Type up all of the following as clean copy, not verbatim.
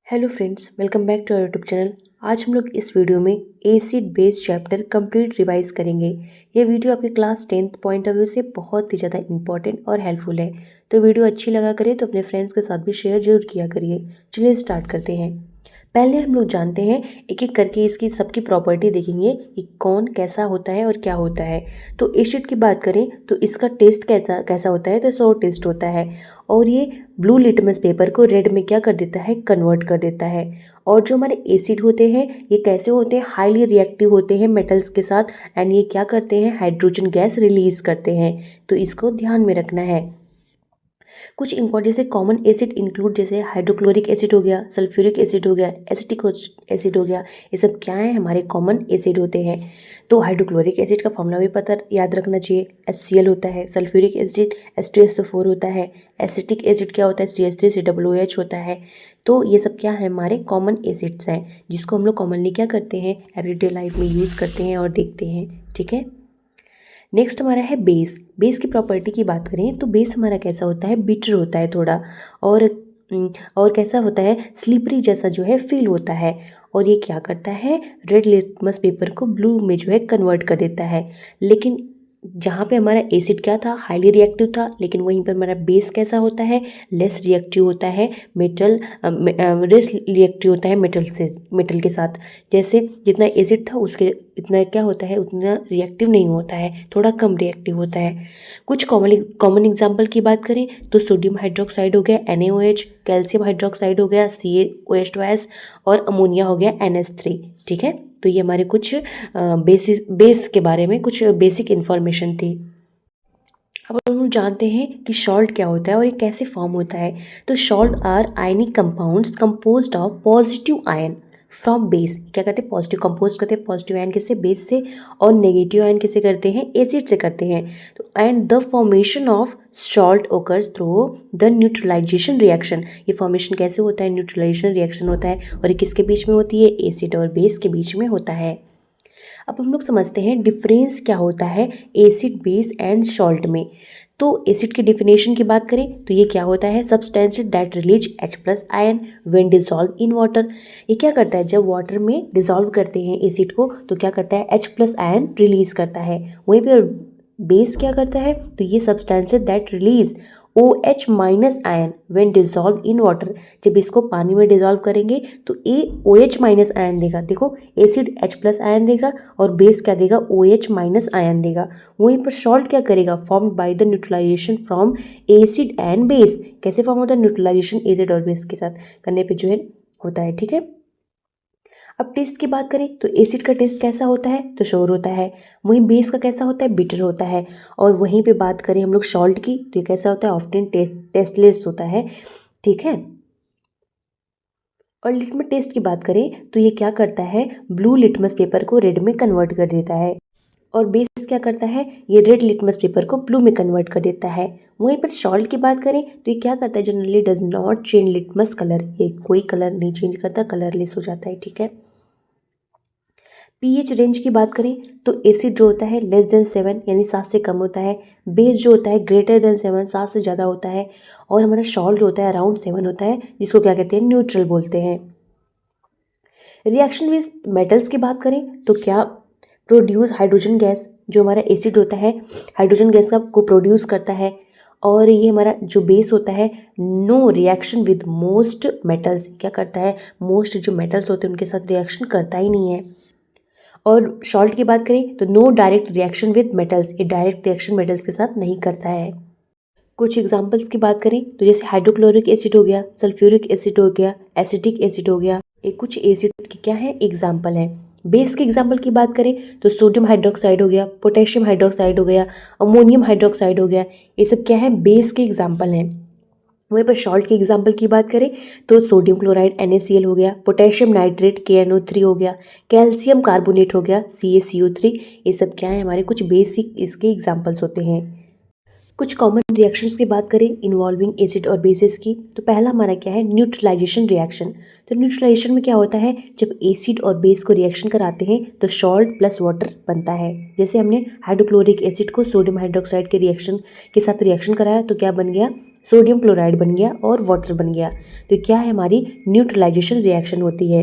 Hello friends, welcome back to our YouTube channel. आज हम लोग इस वीडियो में acid base chapter complete revise करेंगे। ये वीडियो आपके class 10th point of view से बहुत ही ज़्यादा इंपॉर्टेंट और हेल्पफुल है। तो वीडियो अच्छी लगा करिए तो अपने फ्रेंड्स के साथ भी शेयर जरूर किया करिए। चलिए स्टार्ट करते हैं। पहले हम लोग जानते हैं, एक एक करके इसकी सबकी प्रॉपर्टी देखेंगे कि कौन कैसा होता है और क्या होता है। तो एसिड की बात करें तो इसका टेस्ट कैसा कैसा होता है, तो सोर टेस्ट होता है। और ये ब्लू लिटमस पेपर को रेड में क्या कर देता है, कन्वर्ट कर देता है। और जो हमारे एसिड होते हैं ये कैसे होते हैं, हाईली रिएक्टिव होते हैं मेटल्स के साथ। एंड ये क्या करते हैं, हाइड्रोजन गैस रिलीज करते हैं। तो इसको ध्यान में रखना है। कुछ इंपॉर्टेंट जैसे कॉमन एसिड इंक्लूड, जैसे हाइड्रोक्लोरिक एसिड हो गया, सल्फ्यूरिक एसिड हो गया, एसिटिक एसिड हो गया। ये सब क्या है, हमारे कॉमन एसिड होते हैं। तो हाइड्रोक्लोरिक एसिड का फॉर्मूला भी पता याद रखना चाहिए, HCl होता है। सल्फ्यूरिक एसिड H2SO4 होता है। एसिटिक एसिड क्या होता है, CH3COOH होता है। तो ये सब क्या है, हमारे कॉमन एसिड्स हैं जिसको हम लोग कॉमनली क्या करते हैं, एवरीडे लाइफ में यूज़ करते हैं और देखते हैं। ठीक है। नेक्स्ट हमारा है बेस। बेस की प्रॉपर्टी की बात करें तो बेस हमारा कैसा होता है, बिटर होता है थोड़ा। और और कैसा होता है, स्लिपरी जैसा जो है फील होता है। और ये क्या करता है, रेड लिटमस पेपर को ब्लू में जो है कन्वर्ट कर देता है। लेकिन जहाँ पे हमारा एसिड क्या था, हाईली रिएक्टिव था, लेकिन वहीं पर हमारा बेस कैसा होता है, लेस रिएक्टिव होता है। लेस रिएक्टिव होता है मेटल के साथ। जैसे जितना एसिड था उसके इतना क्या होता है, उतना रिएक्टिव नहीं होता है, थोड़ा कम रिएक्टिव होता है। कुछ कॉमन एग्जांपल की बात करें तो सोडियम हाइड्रोक्साइड हो गया NaOH, कैल्शियम हाइड्रोक्साइड हो गया CaOH2S, और अमोनिया हो गया NH3। ठीक है। तो ये हमारे कुछ बेस के बारे में कुछ बेसिक इन्फॉर्मेशन थी। अब हम लोग जानते हैं कि सॉल्ट क्या होता है और ये कैसे फॉर्म होता है। तो salt are ionic compounds composed of positive ion from base. क्या करते हैं, पॉजिटिव कंपोज करते हैं पॉजिटिव आयन किससे, बेस से। और नेगेटिव आयन किससे करते हैं, एसिड से करते हैं। तो and the formation of salt occurs through the neutralisation reaction. ये फॉर्मेशन कैसे होता है, न्यूट्रलाइजेशन रिएक्शन होता है। और ये किसके बीच में होती है, एसिड और बेस के बीच में होता है। अब हम लोग समझते हैं डिफरेंस क्या होता है एसिड बेस एंड सॉल्ट में। तो एसिड की डिफिनेशन की बात करें तो ये क्या होता है, substances that release H+ ion when dissolve in water. ये क्या करता है, जब वाटर में डिसॉल्व करते हैं एसिड को तो क्या करता है, H+ आयन रिलीज करता है। वहीं पर बेस क्या करता है, तो ये substances that release OH- ion when dissolve in water. जब इसको पानी में डिसॉल्व करेंगे तो ये OH- आयन देगा। देखो, एसिड H+ आयन देगा और बेस क्या देगा, OH- आयन देगा। वहीं पर सॉल्ट क्या करेगा, formed by the neutralisation from acid and base. कैसे फॉर्म होता है, न्यूट्रलाइजेशन एसिड और बेस के साथ करने पे जो है होता है। ठीक है। अब टेस्ट की बात करें तो एसिड का टेस्ट कैसा होता है, तो शोर होता है। वहीं बेस का कैसा होता है, बिटर होता है। और वहीं पे बात करें हम लोग सॉल्ट की तो ये कैसा होता है, ऑफ्टन टेस्टलेस होता है। ठीक है। और लिटमस टेस्ट की बात करें तो ये क्या करता है, ब्लू लिटमस पेपर को रेड में कन्वर्ट कर देता है। और बेस क्या करता है, ये रेड लिटमस पेपर को ब्लू में कन्वर्ट कर देता है। वहीं पर सॉल्ट की बात करें तो ये क्या करता है, generally does not change litmus colour. ये कोई कलर नहीं चेंज करता, कलरलेस हो जाता है। ठीक है। पीएच रेंज की बात करें तो एसिड जो होता है <7 यानी 7 से कम होता है। बेस जो होता है <7 7 से ज़्यादा होता है। और हमारा सॉल्ट जो होता है अराउंड 7 होता है, जिसको क्या कहते हैं, न्यूट्रल बोलते हैं। रिएक्शन विद मेटल्स की बात करें तो क्या प्रोड्यूस हाइड्रोजन गैस। जो हमारा एसिड होता है हाइड्रोजन गैस का को प्रोड्यूस करता है। और ये हमारा जो बेस होता है, no reaction with most metals. क्या करता है, मोस्ट जो मेटल्स होते हैं उनके साथ रिएक्शन करता ही नहीं है। और सॉल्ट की बात करें तो no direct reaction with metals. ये डायरेक्ट रिएक्शन मेटल्स के साथ नहीं करता है। कुछ एग्जांपल्स की बात करें तो जैसे हाइड्रोक्लोरिक एसिड हो गया, सल्फ्यूरिक एसिड हो गया, एसिटिक एसिड हो गया। ये कुछ एसिड के क्या है, एग्जाम्पल है। बेस के एग्जाम्पल की बात करें तो सोडियम हाइड्रोक्साइड हो गया, पोटेशियम हाइड्रोक्साइड हो गया, अमोनियम हाइड्रोक्साइड हो गया। ये सब क्या है, बेस के एग्जाम्पल हैं। वहीं पर सॉल्ट के एग्जाम्पल की बात करें तो सोडियम क्लोराइड NaCl हो गया, पोटेशियम नाइट्रेट KNO3 हो गया, कैल्शियम कार्बोनेट हो गया CaCO3। ये सब क्या है, हमारे कुछ बेसिक इसके एग्जाम्पल्स होते हैं। कुछ कॉमन रिएक्शंस की बात करें इन्वॉल्विंग एसिड और बेसिस की तो पहला हमारा क्या है, न्यूट्रलाइजेशन रिएक्शन। तो न्यूट्रलाइजेशन में क्या होता है, जब एसिड और बेस को रिएक्शन कराते हैं तो सॉल्ट प्लस वाटर बनता है। जैसे हमने हाइड्रोक्लोरिक एसिड को सोडियम हाइड्रोक्साइड के रिएक्शन के साथ रिएक्शन कराया तो क्या बन गया, सोडियम क्लोराइड बन गया और वाटर बन गया। तो क्या है, हमारी न्यूट्रलाइजेशन रिएक्शन होती है।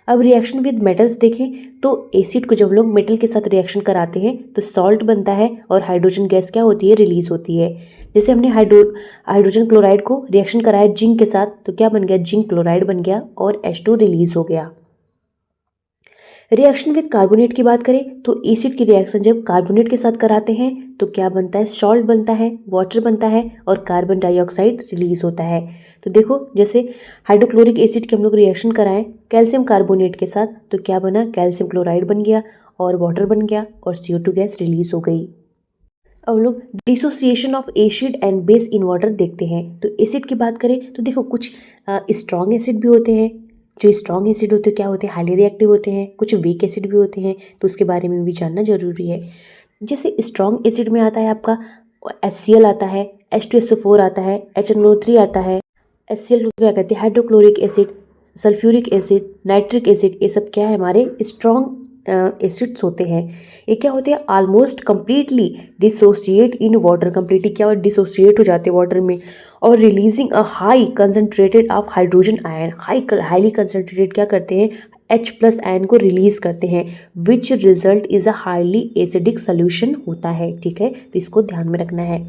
अब रिएक्शन विद मेटल्स देखें तो एसिड को जब हम लोग मेटल के साथ रिएक्शन कराते हैं तो सॉल्ट बनता है और हाइड्रोजन गैस क्या होती है, रिलीज होती है। जैसे हमने हाइड्रोजन क्लोराइड को रिएक्शन कराया जिंक के साथ तो क्या बन गया, जिंक क्लोराइड बन गया और H2 रिलीज हो गया। रिएक्शन विद कार्बोनेट की बात करें तो एसिड की रिएक्शन जब कार्बोनेट के साथ कराते हैं तो क्या बनता है, सॉल्ट बनता है, वाटर बनता है और कार्बन डाइऑक्साइड रिलीज होता है। तो देखो, जैसे हाइड्रोक्लोरिक एसिड की हम लोग रिएक्शन कराएं कैल्शियम कार्बोनेट के साथ तो क्या बना, कैल्शियम क्लोराइड बन गया और वाटर बन गया और CO2 गैस रिलीज हो गई। अब हम लोग dissociation of acid and base in water देखते हैं। तो एसिड की बात करें तो देखो, कुछ स्ट्रॉन्ग एसिड भी होते हैं। जो स्ट्रॉन्ग एसिड होते हैं क्या होते हैं, हाईली रिएक्टिव होते हैं। कुछ वीक एसिड भी होते हैं, तो उसके बारे में भी जानना जरूरी है। जैसे स्ट्रॉन्ग एसिड में आता है आपका HCl आता है, H2SO4 आता है, HNO3 आता है। HCl को क्या कहते हैं, hydrochloric acid, sulphuric acid, nitric acid, ये सब क्या है, हमारे स्ट्रॉन्ग एसिड्स होते हैं। ये क्या होते हैं, almost completely dissociate in water, completely क्या डिसोसिएट हो जाते हैं वाटर में और releasing a high concentrated of hydrogen ion, highly concentrated क्या करते हैं, H+ आयन को रिलीज करते हैं, which result is a highly acidic solution होता है। ठीक है, तो इसको ध्यान में रखना है।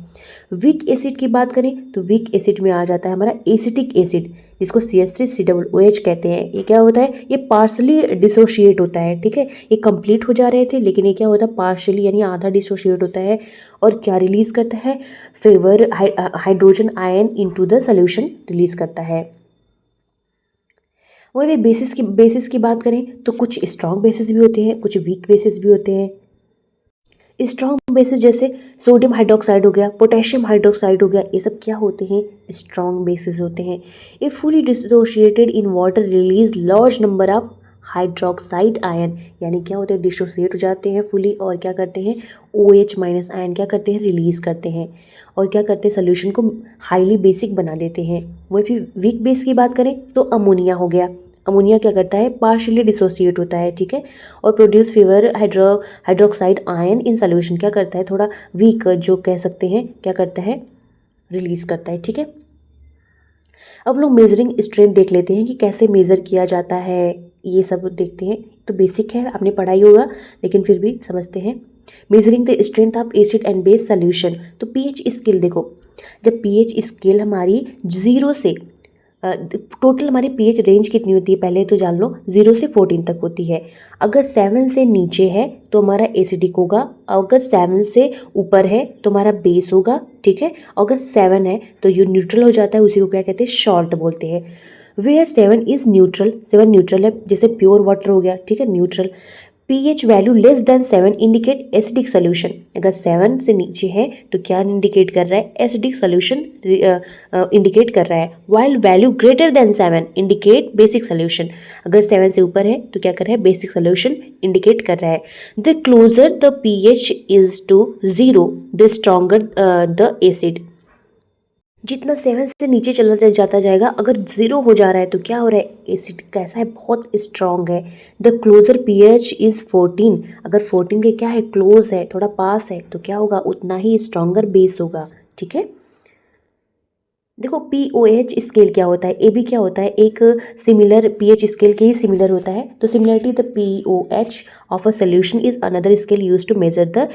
वीक एसिड की बात करें तो वीक एसिड में आ जाता है हमारा एसिटिक एसिड, जिसको CH3COOH कहते हैं। ये क्या होता है, ये पार्शली डिसोशिएट होता है। ठीक है, ये कंप्लीट हो जा रहे थे लेकिन ये क्या होता है, पार्शली यानी आधा डिसोशिएट होता है और क्या रिलीज करता है, favour hydrogen ion into the solution release करता है। वही बेसिस की बात करें तो कुछ स्ट्रॉन्ग बेसिस भी होते हैं, कुछ वीक बेसिस भी होते हैं। स्ट्रॉन्ग बेसिस जैसे सोडियम हाइड्रोक्साइड हो गया, पोटेशियम हाइड्रोक्साइड हो गया, ये सब क्या होते हैं, स्ट्रॉन्ग बेसिस होते हैं। ये fully dissociated in water release large number of hydroxide ion, यानी क्या होते हैं, डिसोशिएट हो जाते हैं फुली और क्या करते हैं, OH- आयन क्या करते हैं, रिलीज करते हैं और क्या करते हैं, सोल्यूशन को हाईली बेसिक बना देते हैं। वही फिर वीक बेस की बात करें तो अमोनिया हो गया। अमोनिया क्या करता है, पार्शियली डिसोसिएट होता है। ठीक है, और produce favour hydroxide ion in solution, क्या करता है, थोड़ा वीक जो कह सकते हैं, क्या करता है, रिलीज करता है। ठीक है, अब लोग मेजरिंग स्ट्रेंथ देख लेते हैं कि कैसे मेज़र किया जाता है, ये सब देखते हैं। तो बेसिक है, आपने पढ़ा ही होगा लेकिन फिर भी समझते हैं। Measuring the strength of acid and base solution, तो पीएच स्केल देखो, जब पीएच स्केल हमारी 0 से टोटल हमारी पीएच रेंज कितनी होती है, पहले तो जान लो, 0 से 14 तक होती है। अगर 7 से नीचे है तो हमारा एसिडिक होगा, अगर 7 से ऊपर है तो हमारा बेस होगा। ठीक है, अगर 7 है तो ये न्यूट्रल हो जाता है, उसी को क्या कहते हैं, सॉल्ट बोलते हैं। वेयर 7 इज न्यूट्रल, 7 न्यूट्रल है, जैसे प्योर वाटर हो गया। ठीक है, neutral. PH value less than 7 indicate acidic solution, अगर 7 से नीचे है तो क्या इंडिकेट कर रहा है, एसिडिक सोल्यूशन इंडिकेट कर रहा है। While value greater than 7 indicate basic solution, अगर 7 से ऊपर है तो क्या कर रहा है, बेसिक सोल्यूशन इंडिकेट कर रहा है। The closer the pH is to 0 the stronger the acid, जितना 7 से नीचे चला जाता जाएगा, अगर 0 हो जा रहा है तो क्या हो रहा है, एसिड कैसा है, बहुत स्ट्रॉन्ग है। द क्लोजर पीएच इज 14, अगर 14 के क्या है, क्लोज है, थोड़ा पास है, तो क्या होगा, उतना ही स्ट्रॉन्गर बेस होगा। ठीक है, देखो POH स्केल क्या होता है, AB क्या होता है, एक सिमिलर पीएच स्केल के ही सिमिलर होता है। तो similarity the POH of a solution is another scale use to measure the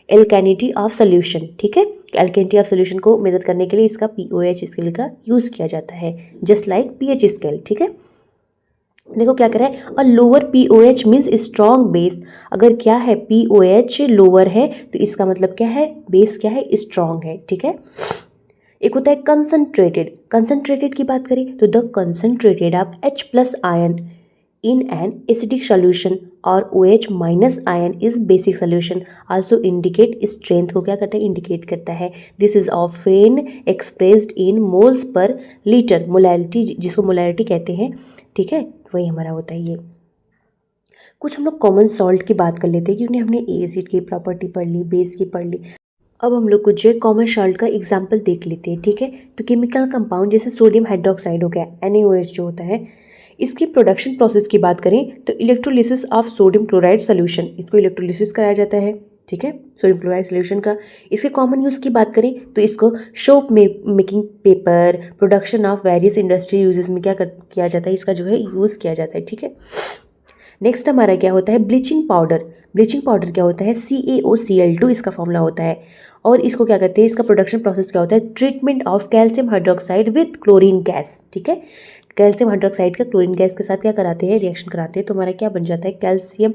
alkalinity of solution. ठीक है, एल्केनिटी ऑफ सोल्यूशन को मेजर करने के लिए इसका POH स्केल का यूज किया जाता है, जस्ट लाइक पीएच स्केल। ठीक है, देखो क्या कर रहा है, a lower POH means strong base, अगर क्या है, POH लोअर है तो इसका मतलब क्या है, बेस क्या है, स्ट्रॉन्ग है। ठीक है, एक होता है कंसंट्रेटेड, कंसंट्रेटेड की बात करें तो the concentrated of H+ ion in an acidic solution और OH- ion is basic solution, also indicate strength को क्या करता है, इंडिकेट करता है। This is often expressed in moles per litre, molarity जिसको मोलैरिटी कहते हैं। ठीक है, वही हमारा होता है ये। कुछ हम लोग कॉमन सॉल्ट की बात कर लेते हैं क्योंकि हमने एसिड की प्रॉपर्टी पढ़ ली, बेस की पढ़ ली। अब हम लोग कुछ कॉमन सॉल्ट का एग्जाम्पल देख लेते हैं। ठीक है, तो केमिकल कंपाउंड जैसे सोडियम हाइड्रोक्साइड हो गया, NaOH जो होता है, इसकी प्रोडक्शन प्रोसेस की बात करें तो electrolysis of sodium chloride solution, इसको इलेक्ट्रोलिसिस कराया जाता है। ठीक है, सोडियम क्लोराइड सोल्यूशन का। इसके कॉमन यूज़ की बात करें तो इसको soap making, paper production of various industry uses में किया जाता है, इसका जो है यूज़ किया जाता है। ठीक है, नेक्स्ट हमारा क्या होता है, ब्लीचिंग पाउडर। ब्लीचिंग पाउडर क्या होता है, CaOCl2 इसका फॉर्मूला होता है। और इसको क्या कहते हैं, इसका प्रोडक्शन प्रोसेस क्या होता है, treatment of calcium hydroxide with chlorine gas. ठीक है, कैल्शियम हाइड्रोक्साइड का क्लोरीन गैस के साथ क्या कराते हैं, रिएक्शन कराते हैं, तो हमारा क्या बन जाता है, कैल्शियम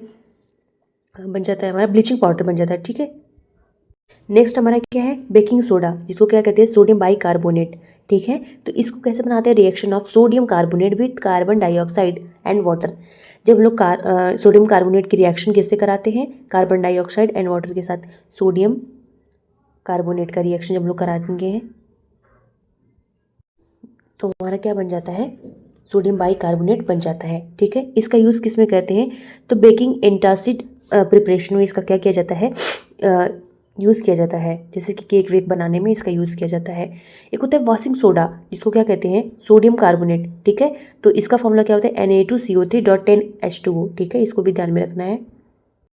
बन जाता है, हमारा ब्लीचिंग पाउडर बन जाता है। ठीक है, नेक्स्ट हमारा क्या है, बेकिंग सोडा, जिसको क्या कहते हैं, सोडियम बाइकार्बोनेट। ठीक है, तो इसको कैसे बनाते हैं, reaction of sodium carbonate with carbon dioxide and water. जब हम लोग सोडियम कार्बोनेट की रिएक्शन किससे कराते हैं, कार्बन डाइऑक्साइड एंड वाटर के साथ सोडियम कार्बोनेट का रिएक्शन जब हम लोग कराएंगे हैं तो हमारा क्या बन जाता है, सोडियम बाइकार्बोनेट बन जाता है। ठीक है, इसका यूज़ किस में करते हैं, तो बेकिंग एंटासिड प्रिपरेशन में इसका क्या किया जाता है, यूज़ किया जाता है, जैसे कि केक वेक बनाने में इसका यूज़ किया जाता है। एक होता है वॉशिंग सोडा, जिसको क्या कहते हैं, सोडियम कार्बोनेट। ठीक है, तो इसका फॉर्मूला क्या होता है, Na2CO3.10H2O। ठीक है, इसको भी ध्यान में रखना है।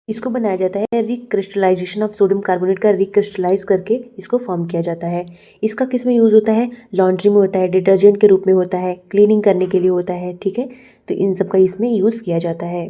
इसको बनाया जाता है रिक्रिस्टलाइजेशन ऑफ सोडियम कार्बोनेट का, रिक्रिस्टलाइज करके इसको फॉर्म किया जाता है। इसका किस में यूज़ होता है, लॉन्ड्री में होता है, डिटर्जेंट के रूप में होता है, क्लीनिंग करने के लिए होता है। ठीक है, तो इन सब का इसमें यूज़ किया जाता है।